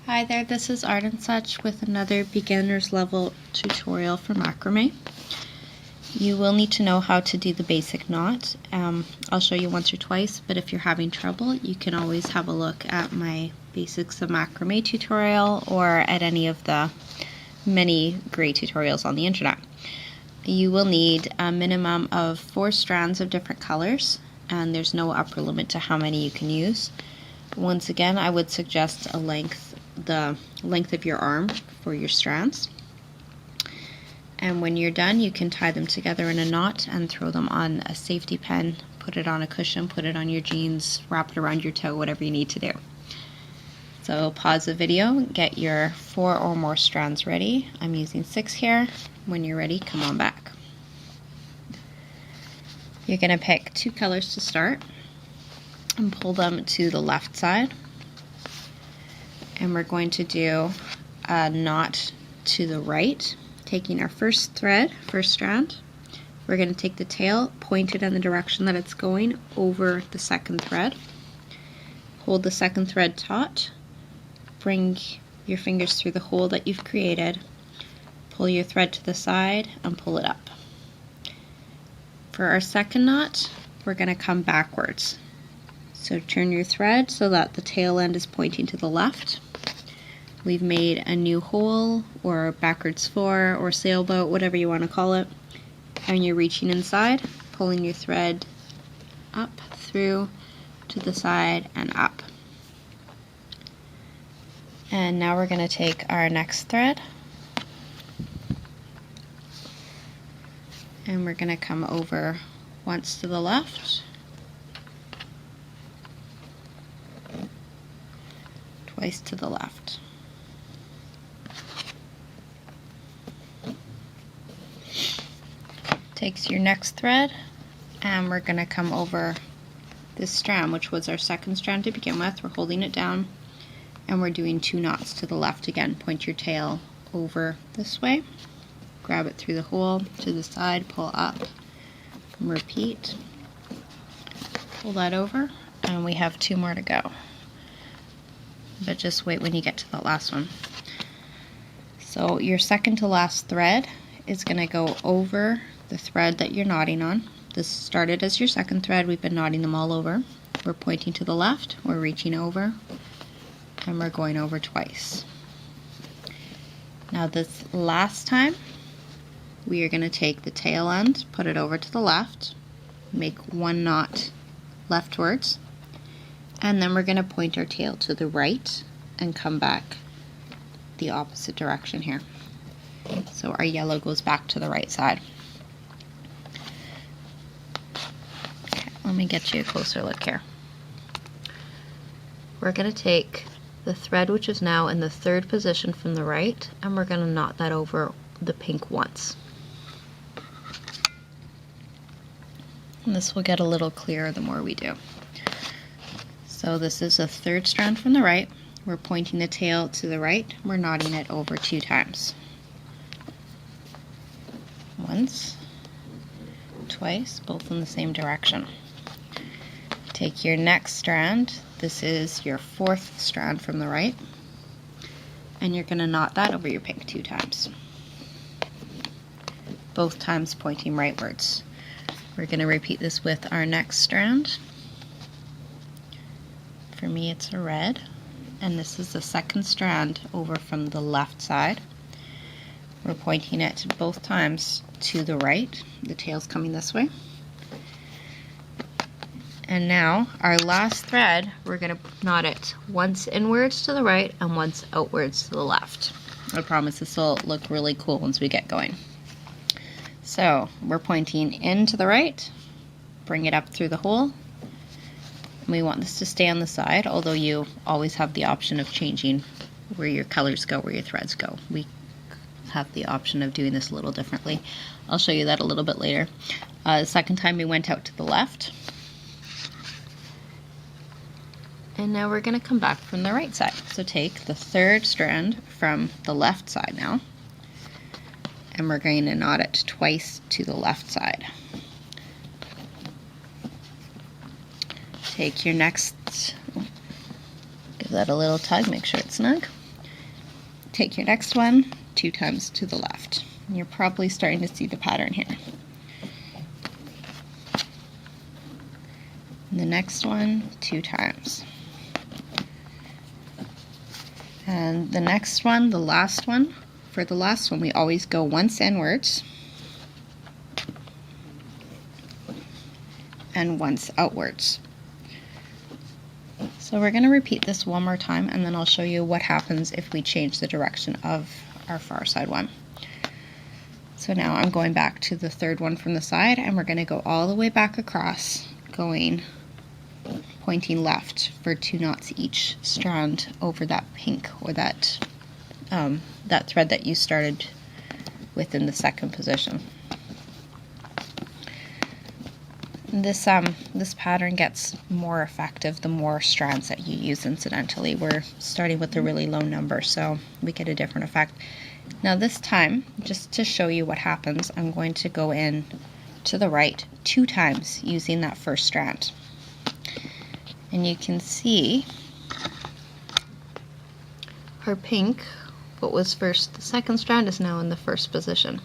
Hi there, this is Art and Such with another beginner's level tutorial for macrame. You will need to know how to do the basic knot. I'll show you once or twice, but if you're having trouble, you can always have a look at my basics of macrame tutorial or at any of the many great tutorials on the internet. You will need a minimum of 4 strands of different colors, and there's no upper limit to how many you can use. Once again, I would suggest the length of your arm for your strands. And when you're done, you can tie them together in a knot and throw them on a safety pin, put it on a cushion, put it on your jeans, wrap it around your toe, whatever you need to do. So pause the video, get your 4 or more strands ready. I'm using 6 here. When you're ready, come on back. You're going to pick 2 colors to start and pull them to the left side. And we're going to do a knot to the right, taking our first strand. We're going to take the tail, point it in the direction that it's going over the second thread. Hold the second thread taut, bring your fingers through the hole that you've created, pull your thread to the side and pull it up. For our second knot, we're going to come backwards. So turn your thread so that the tail end is pointing to the left. We've made a new hole, or backwards 4, or sailboat, whatever you want to call it. And you're reaching inside, pulling your thread up, through, to the side, and up. And now we're going to take our next thread, and we're going to come over once to the left, twice to the left. Takes your next thread, and we're going to come over this strand, which was our second strand to begin with. We're holding it down, and we're doing 2 knots to the left again. Point your tail over this way, grab it through the hole, to the side, pull up, and repeat. Pull that over, and we have 2 more to go. But just wait when you get to the last one. So your second to last thread is going to go over the thread that you're knotting on. This started as your second thread. We've been knotting them all over. We're pointing to the left, we're reaching over, and we're going over twice. Now this last time, we are going to take the tail end, put it over to the left, make 1 knot leftwards, and then we're going to point our tail to the right and come back the opposite direction here. So our yellow goes back to the right side. Okay, let me get you a closer look here. We're going to take the thread, which is now in the 3rd position from the right, and we're going to knot that over the pink once. And this will get a little clearer the more we do. So this is a 3rd strand from the right. We're pointing the tail to the right. We're knotting it over 2 times. Once, twice, both in the same direction. Take your next strand. This is your 4th strand from the right. And you're going to knot that over your pink 2 times. Both times pointing rightwards. We're going to repeat this with our next strand. For me, it's a red, and this is the 2nd strand over from the left side. We're pointing it both times to the right. The tail's coming this way. And now, our last thread, we're going to knot it once inwards to the right and once outwards to the left. I promise this will look really cool once we get going. So, we're pointing in to the right, bring it up through the hole. We want this to stay on the side, although you always have the option of changing where your colors go, where your threads go. We have the option of doing this a little differently. I'll show you that a little bit later. The second time we went out to the left. And now we're going to come back from the right side. So take the 3rd strand from the left side now, and we're going to knot it twice to the left side. Take your next, give that a little tug, make sure it's snug. Take your next one 2 times to the left. You're probably starting to see the pattern here. And the next one 2 times. And the next one, the last one, for the last one we always go once inwards and once outwards. So we're going to repeat this one more time, and then I'll show you what happens if we change the direction of our far side one. So now I'm going back to the third one from the side, and we're going to go all the way back across, pointing left for 2 knots each strand over that pink, or that thread that you started with in the second position. This pattern gets more effective the more strands that you use incidentally. We're starting with a really low number, so we get a different effect. Now this time, just to show you what happens, I'm going to go in to the right 2 times using that first strand. And you can see our pink, what was first the second strand, is now in the first position.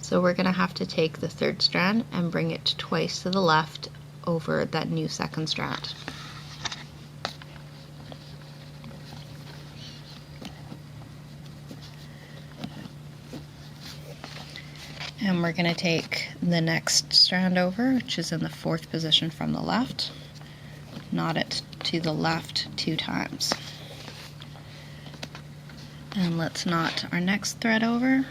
So we're going to have to take the third strand and bring it twice to the left over that new second strand. And we're going to take the next strand over, which is in the 4th position from the left, knot it to the left 2 times. And let's knot our next thread over.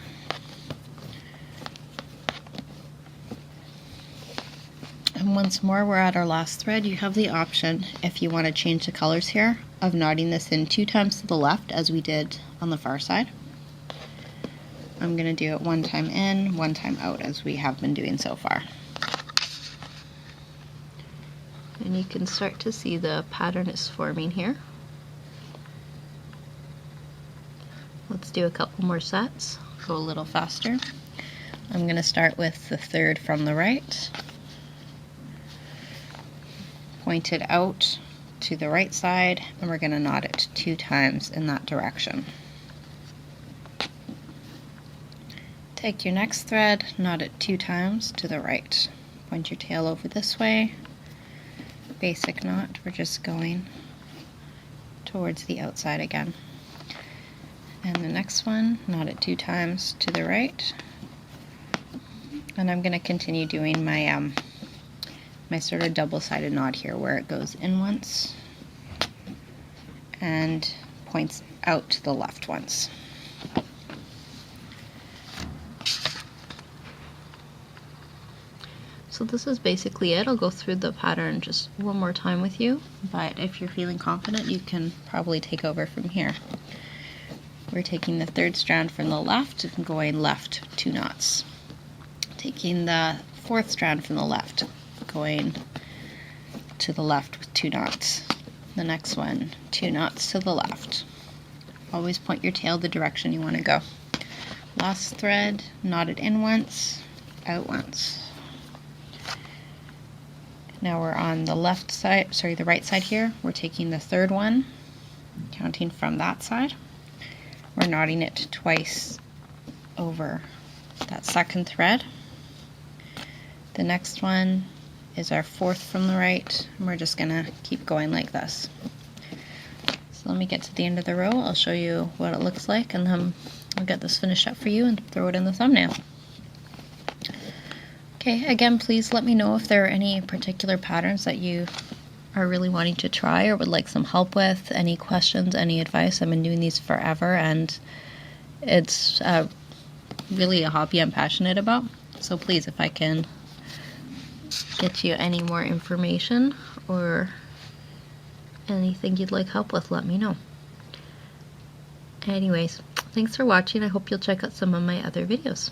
And once more, we're at our last thread. You have the option, if you want to change the colors here, of knotting this in 2 times to the left as we did on the far side. I'm going to do it 1 time in, 1 time out as we have been doing so far. And you can start to see the pattern is forming here. Let's do a couple more sets, go a little faster. I'm going to start with the third from the right. Point it out to the right side, and we're going to knot it 2 times in that direction. Take your next thread, knot it 2 times to the right. Point your tail over this way. Basic knot, we're just going towards the outside again. And the next one, knot it 2 times to the right. And I'm going to continue doing my my sort of double-sided knot here, where it goes in once and points out to the left once. So this is basically it. I'll go through the pattern just one more time with you, but if you're feeling confident, you can probably take over from here. We're taking the third strand from the left and going left 2 knots. Taking the 4th strand from the left, going to the left with 2 knots. The next one, 2 knots to the left. Always point your tail the direction you want to go. Last thread, knot it in once, out once. Now we're on the left side, sorry, the right side here. We're taking the third one, counting from that side. We're knotting it twice over that second thread. The next one is our 4th from the right, and we're just gonna keep going like this. So let me get to the end of the row. I'll show you what it looks like, and then I'll get this finished up for you and throw it in the thumbnail. Okay, again, please let me know if there are any particular patterns that you are really wanting to try or would like some help with, any questions, any advice. I've been doing these forever, and it's really a hobby I'm passionate about. So please, if I can get you any more information or anything you'd like help with, let me know. Anyways, thanks for watching. I hope you'll check out some of my other videos.